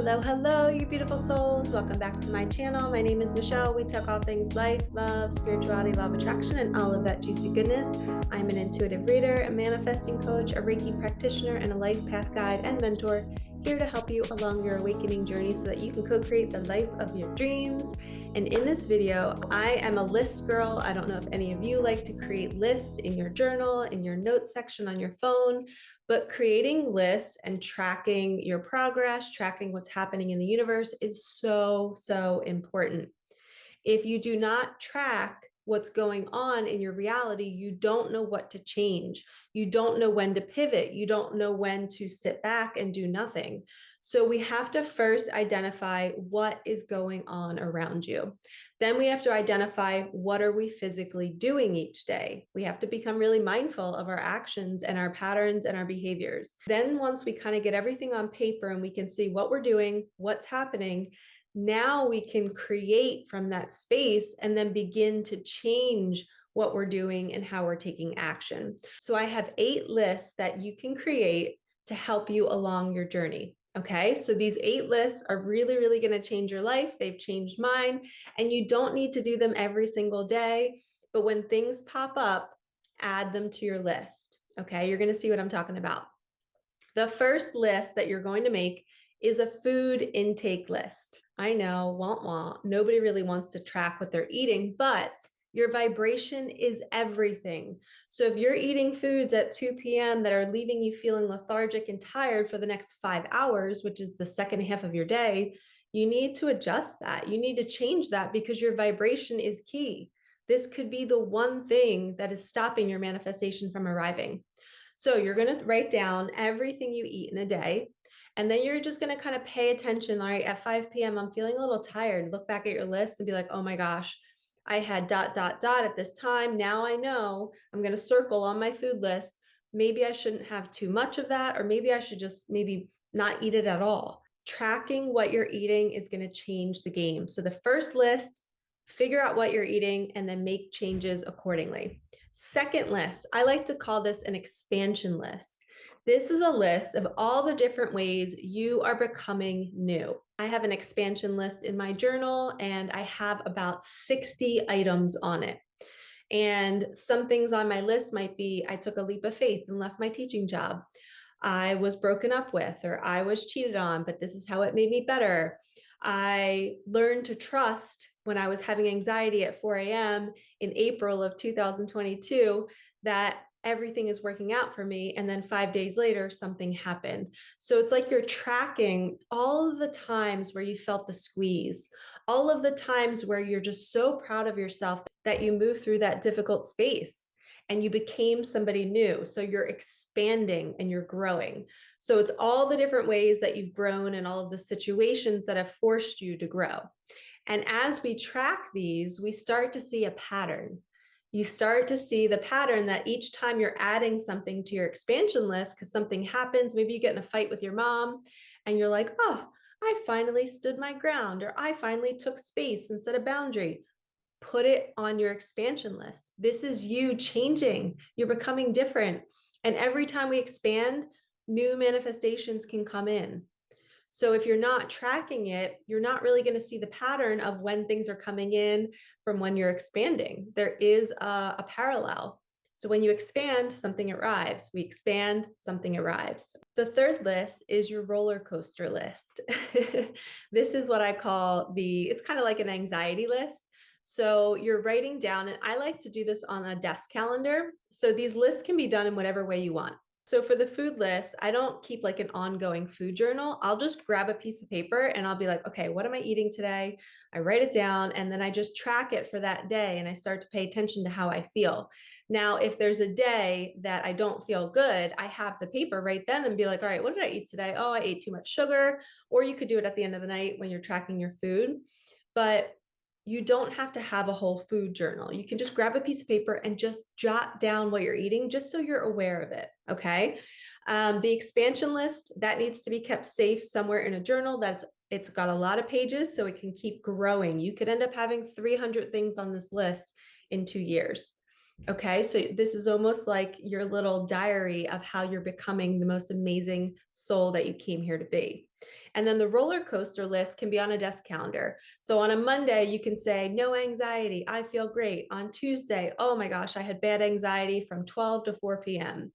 Hello, hello, you beautiful souls. Welcome back to my channel. My name is Michelle. We talk all things life, love, spirituality, law of attraction, and all of that juicy goodness. I'm an intuitive reader, a manifesting coach, a Reiki practitioner, and a life path guide and mentor, here to help you along your awakening journey so that you can co-create the life of your dreams. And in this video, I am a list girl. I don't know if any of you like to create lists in your journal, in your notes section on your phone, but creating lists and tracking your progress, tracking what's happening in the universe is so, so important. If you do not track what's going on in your reality, you don't know what to change. You don't know when to pivot. You don't know when to sit back and do nothing. So we have to first identify what is going on around you. Then we have to identify what are we physically doing each day. We have to become really mindful of our actions and our patterns and our behaviors. Then once we kind of get everything on paper and we can see what we're doing, what's happening, now we can create from that space and then begin to change what we're doing and how we're taking action. So I have 8 lists that you can create to help you along your journey. Okay, so these 8 lists are really, really going to change your life. They've changed mine, and you don't need to do them every single day. But when things pop up, add them to your list. Okay, you're going to see what I'm talking about. The first list that you're going to make is a food intake list. I know, won't want. Nobody really wants to track what they're eating, but your vibration is everything. So if you're eating foods at 2 p.m. that are leaving you feeling lethargic and tired for the next 5 hours, which is the second half of your day, you need to adjust that. You need to change that because your vibration is key. This could be the one thing that is stopping your manifestation from arriving. So you're going to write down everything you eat in a day. And then you're just going to kind of pay attention. All right, at 5 p.m., I'm feeling a little tired. Look back at your list and be like, oh my gosh, I had ... at this time. Now I know I'm going to circle on my food list. Maybe I shouldn't have too much of that, or maybe I should just maybe not eat it at all. Tracking what you're eating is going to change the game. So the first list, figure out what you're eating and then make changes accordingly. Second list, I like to call this an expansion list. This is a list of all the different ways you are becoming new. I have an expansion list in my journal and I have about 60 items on it. And some things on my list might be, I took a leap of faith and left my teaching job. I was broken up with, or I was cheated on, but this is how it made me better. I learned to trust when I was having anxiety at 4 a.m. in April of 2022 that everything is working out for me. And then 5 days later, something happened. So it's like you're tracking all of the times where you felt the squeeze, all of the times where you're just so proud of yourself that you moved through that difficult space and you became somebody new. So you're expanding and you're growing. So it's all the different ways that you've grown and all of the situations that have forced you to grow. And as we track these, we start to see a pattern. You start to see the pattern that each time you're adding something to your expansion list, because something happens, maybe you get in a fight with your mom and you're like, oh, I finally stood my ground, or I finally took space and set a boundary. Put it on your expansion list. This is you changing. You're becoming different. And every time we expand, new manifestations can come in. So if you're not tracking it, you're not really going to see the pattern of when things are coming in from when you're expanding. There is a parallel. So when you expand, something arrives. We expand, something arrives. The third list is your roller coaster list. This is what I call it's kind of like an anxiety list. So you're writing down, and I like to do this on a desk calendar. So these lists can be done in whatever way you want. So for the food list, I don't keep like an ongoing food journal. I'll just grab a piece of paper and I'll be like, okay, what am I eating today? I write it down and then I just track it for that day and I start to pay attention to how I feel. Now, if there's a day that I don't feel good, I have the paper right then and be like, all right, what did I eat today? Oh, I ate too much sugar. Or you could do it at the end of the night when you're tracking your food. But you don't have to have a whole food journal. You can just grab a piece of paper and just jot down what you're eating, just so you're aware of it. Okay. The expansion list, that needs to be kept safe somewhere in a journal. It's got a lot of pages, so it can keep growing. You could end up having 300 things on this list in 2 years. Okay, so this is almost like your little diary of how you're becoming the most amazing soul that you came here to be. And then the roller coaster list can be on a desk calendar. So on a Monday, you can say, no anxiety, I feel great. On Tuesday, oh my gosh, I had bad anxiety from 12 to 4 p.m.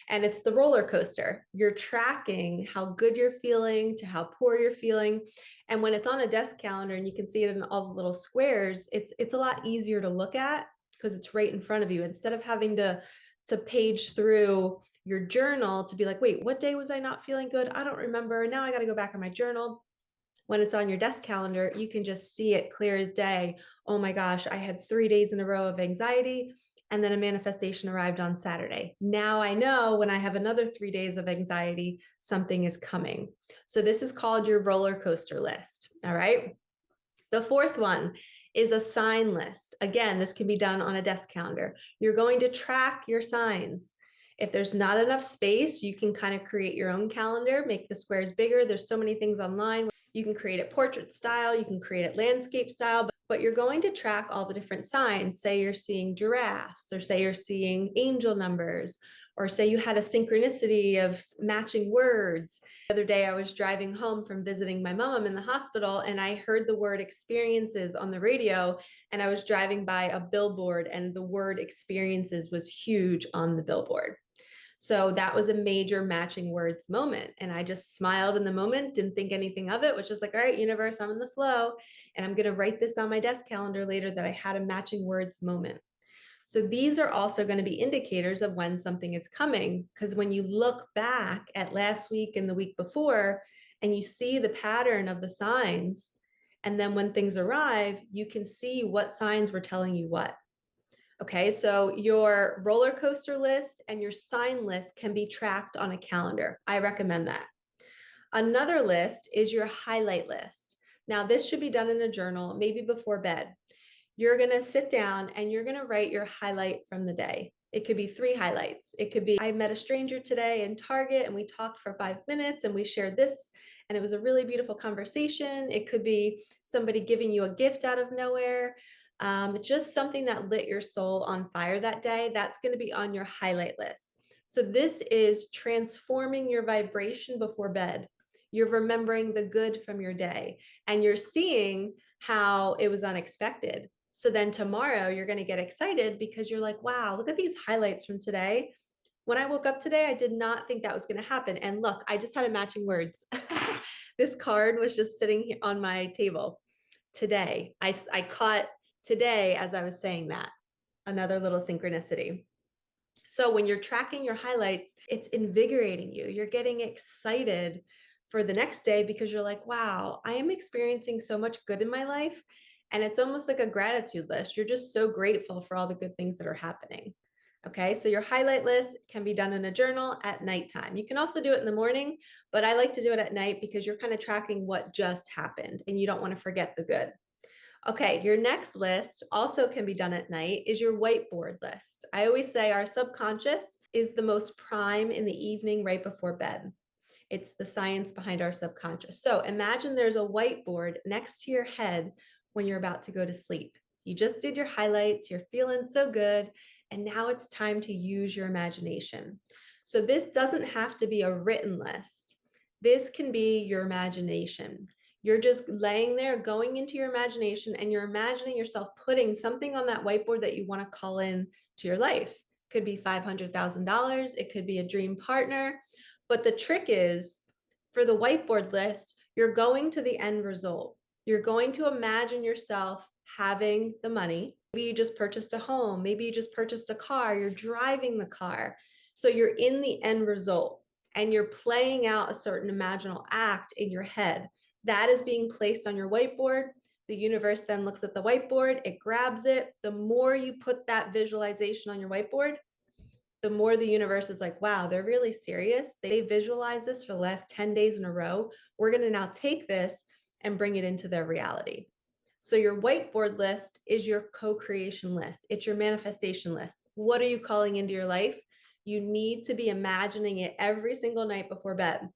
And it's the roller coaster. You're tracking how good you're feeling to how poor you're feeling. And when it's on a desk calendar and you can see it in all the little squares, it's a lot easier to look at because it's right in front of you instead of having to page through your journal to be like, wait, what day was I not feeling good? I don't remember. Now I got to go back on my journal. When it's on your desk calendar, you can just see it clear as day. Oh my gosh, I had 3 days in a row of anxiety, and then a manifestation arrived on Saturday. Now I know when I have another 3 days of anxiety, something is coming. So this is called your roller coaster list. All right. The fourth one is a sign list. Again, this can be done on a desk calendar. You're going to track your signs. If there's not enough space, you can kind of create your own calendar, make the squares bigger. There's so many things online. You can create it portrait style, you can create it landscape style, but you're going to track all the different signs. Say you're seeing giraffes, or say you're seeing angel numbers, or say you had a synchronicity of matching words. The other day, I was driving home from visiting my mom in the hospital, and I heard the word experiences on the radio, and I was driving by a billboard, and the word experiences was huge on the billboard. So that was a major matching words moment. And I just smiled in the moment, didn't think anything of it, was just like, all right, universe, I'm in the flow. And I'm going to write this on my desk calendar later that I had a matching words moment. So these are also going to be indicators of when something is coming, because when you look back at last week and the week before, and you see the pattern of the signs, and then when things arrive, you can see what signs were telling you what. Okay, so your roller coaster list and your sign list can be tracked on a calendar. I recommend that. Another list is your highlight list. Now, this should be done in a journal, maybe before bed. You're going to sit down and you're going to write your highlight from the day. It could be 3 highlights. It could be, I met a stranger today in Target and we talked for 5 minutes and we shared this and it was a really beautiful conversation. It could be somebody giving you a gift out of nowhere. Just something that lit your soul on fire that day. That's going to be on your highlight list. So this is transforming your vibration before bed. You're remembering the good from your day and you're seeing how it was unexpected. So then tomorrow you're going to get excited because you're like, wow, look at these highlights from today. When I woke up today, I did not think that was going to happen. And look, I just had a matching words. This card was just sitting here on my table today. I caught today as I was saying that. Another little synchronicity. So when you're tracking your highlights, it's invigorating you. You're getting excited for the next day because you're like, wow, I am experiencing so much good in my life. And it's almost like a gratitude list. You're just so grateful for all the good things that are happening. Okay, so your highlight list can be done in a journal at nighttime. You can also do it in the morning, but I like to do it at night because you're kind of tracking what just happened and you don't want to forget the good. Okay, your next list also can be done at night is your whiteboard list. I always say our subconscious is the most prime in the evening right before bed. It's the science behind our subconscious. So imagine there's a whiteboard next to your head when you're about to go to sleep. You just did your highlights, you're feeling so good, and now it's time to use your imagination. So this doesn't have to be a written list. This can be your imagination. You're just laying there, going into your imagination, and you're imagining yourself putting something on that whiteboard that you want to call in to your life. It could be $500,000. It could be a dream partner. But the trick is for the whiteboard list, you're going to the end result. You're going to imagine yourself having the money. Maybe you just purchased a home. Maybe you just purchased a car. You're driving the car. So you're in the end result and you're playing out a certain imaginal act in your head. That is being placed on your whiteboard. The universe then looks at the whiteboard, it grabs it. The more you put that visualization on your whiteboard, the more the universe is like, wow, they're really serious. They visualize this for the last 10 days in a row. We're going to now take this and bring it into their reality. So your whiteboard list is your co-creation list. It's your manifestation list. What are you calling into your life? You need to be imagining it every single night before bed.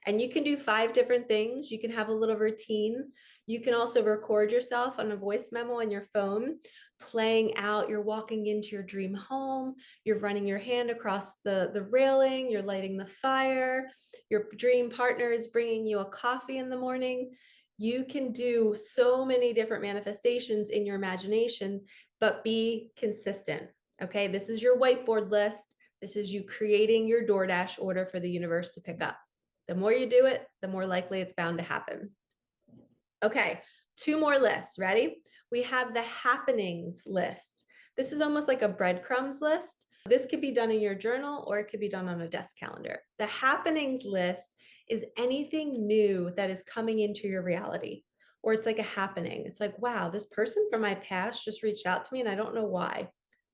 And you can do 5 different things. You can have a little routine. You can also record yourself on a voice memo on your phone, playing out. You're walking into your dream home. You're running your hand across the railing. You're lighting the fire. Your dream partner is bringing you a coffee in the morning. You can do so many different manifestations in your imagination, but be consistent. Okay, this is your whiteboard list. This is you creating your DoorDash order for the universe to pick up. The more you do it, the more likely it's bound to happen. Okay, 2 more lists. Ready? We have the happenings list. This is almost like a breadcrumbs list. This could be done in your journal or it could be done on a desk calendar. The happenings list is anything new that is coming into your reality, or it's like a happening. It's like, wow, this person from my past just reached out to me and I don't know why.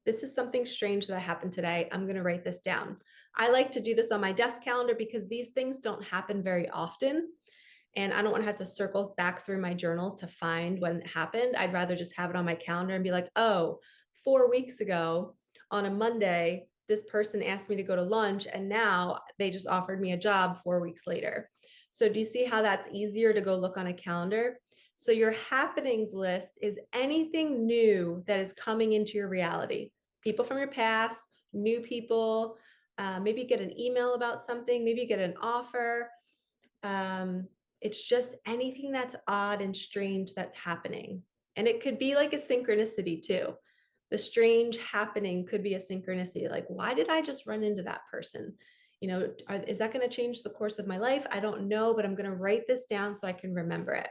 This is something strange that happened today. I'm going to write this down. I like to do this on my desk calendar because these things don't happen very often. And I don't want to have to circle back through my journal to find when it happened. I'd rather just have it on my calendar and be like, oh, 4 weeks ago on a Monday, this person asked me to go to lunch and now they just offered me a job 4 weeks later. So do you see how that's easier to go look on a calendar? So your happenings list is anything new that is coming into your reality. People from your past, new people, maybe get an email about something, maybe get an offer. It's just anything that's odd and strange that's happening. And it could be like a synchronicity too. The strange happening could be a synchronicity. Like, why did I just run into that person? Is that going to change the course of my life? I don't know, but I'm going to write this down so I can remember it.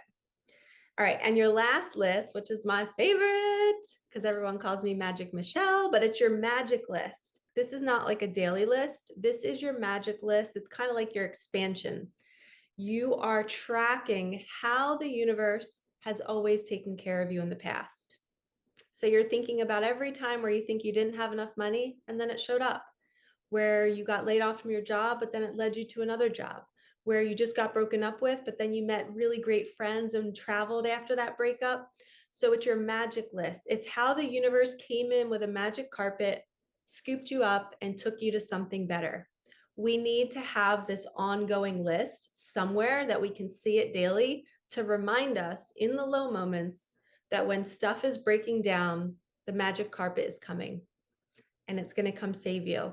All right. And your last list, which is my favorite, because everyone calls me Magic Michelle, but it's your magic list. This is not like a daily list. This is your magic list. It's kind of like your expansion. You are tracking how the universe has always taken care of you in the past. So you're thinking about every time where you think you didn't have enough money and then it showed up, where you got laid off from your job, but then it led you to another job, where you just got broken up with, but then you met really great friends and traveled after that breakup. So it's your magic list. It's how the universe came in with a magic carpet, scooped you up, and took you to something better. We need to have this ongoing list somewhere that we can see it daily to remind us in the low moments that when stuff is breaking down, the magic carpet is coming and it's going to come save you.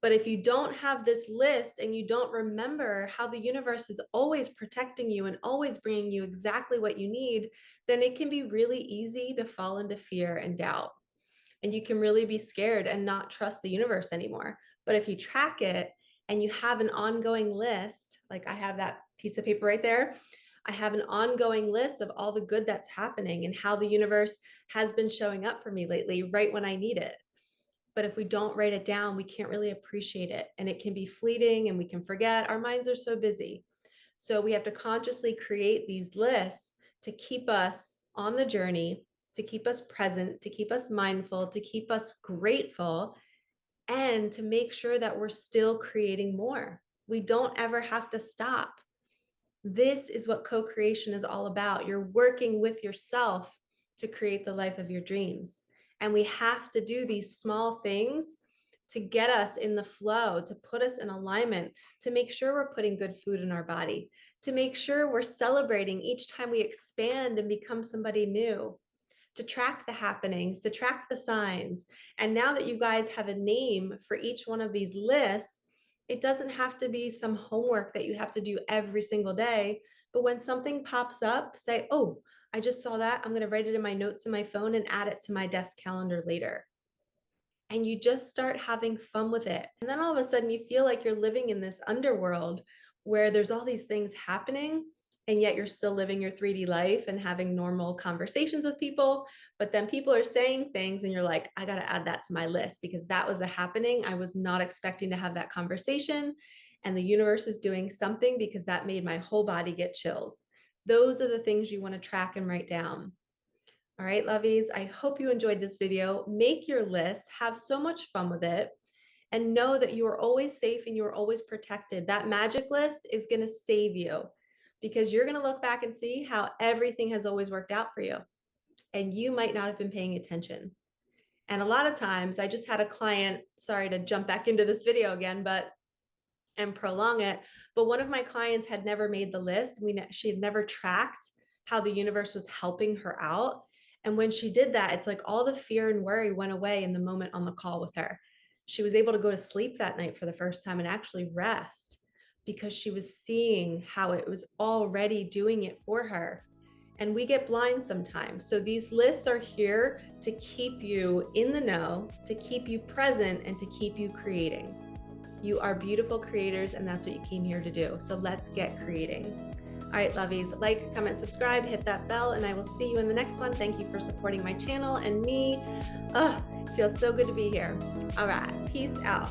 But if you don't have this list and you don't remember how the universe is always protecting you and always bringing you exactly what you need, then it can be really easy to fall into fear and doubt. And you can really be scared and not trust the universe anymore. But if you track it and you have an ongoing list, like I have that piece of paper right there, I have an ongoing list of all the good that's happening and how the universe has been showing up for me lately, right when I need it. But if we don't write it down, we can't really appreciate it. And it can be fleeting and we can forget. Our minds are so busy. So we have to consciously create these lists to keep us on the journey, to keep us present, to keep us mindful, to keep us grateful, and to make sure that we're still creating more. We don't ever have to stop. This is what co-creation is all about. You're working with yourself to create the life of your dreams. And we have to do these small things to get us in the flow, to put us in alignment, to make sure we're putting good food in our body, to make sure we're celebrating each time we expand and become somebody new, to track the happenings, to track the signs. And now that you guys have a name for each one of these lists, it doesn't have to be some homework that you have to do every single day. But when something pops up, say, oh, I just saw that. I'm going to write it in my notes in my phone and add it to my desk calendar later. And you just start having fun with it. And then all of a sudden, you feel like you're living in this underworld where there's all these things happening, and yet you're still living your 3D life and having normal conversations with people. But then people are saying things, and you're like, I got to add that to my list because that was a happening. I was not expecting to have that conversation. And the universe is doing something because that made my whole body get chills. Those are the things you want to track and write down. All right, lovies, I hope you enjoyed this video. Make your list, have so much fun with it, and know that you are always safe and you are always protected. That magic list is going to save you because you're going to look back and see how everything has always worked out for you. And you might not have been paying attention. And a lot of times, I just had a client, sorry to jump back into this video again, but and prolong it. But one of my clients had never made the list. She had never tracked how the universe was helping her out. And when she did that, it's like all the fear and worry went away in the moment on the call with her. She was able to go to sleep that night for the first time and actually rest because she was seeing how it was already doing it for her. And we get blind sometimes. So these lists are here to keep you in the know, to keep you present, and to keep you creating. You are beautiful creators, and that's what you came here to do. So let's get creating. All right, lovies, like, comment, subscribe, hit that bell, and I will see you in the next one. Thank you for supporting my channel and me. It feels so good to be here. All right, peace out.